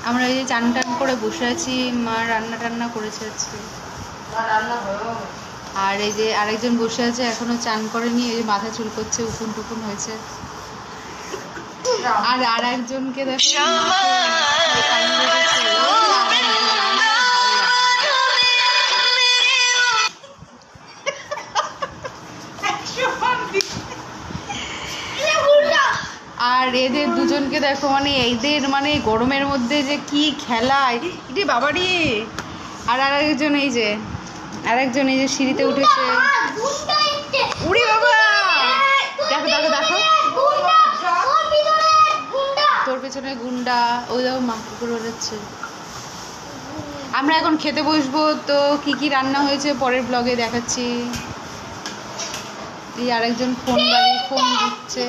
আমরা এই যে চান টান করে বসে আছি, মা রান্না টান্না করেছে আজকে। আর এই যে আরেকজন বসে আছে, এখনো চান করেনি, এই যে মাথা চুল করছে, উকুন টুকুন হয়েছে। আর আরেকজনকে দেখো আর এদের দুজনকে দেখো, মানে এদের মানে গরমের মধ্যে যে কি খেলা রে বাবারি। আর আরেকজন এই যে সিঁড়িতে উঠেছে। উড়ি বাবা, দেখো দেখো দেখো, তোর পেছনে গুন্ডা, ওই দেখো মা কুকুর ওড়াচ্ছে। আমরা এখন খেতে বসবো, তো কি কি রান্না হয়েছে পরের ব্লগে দেখাচ্ছি। এই আরেকজন ফোন দিচ্ছে।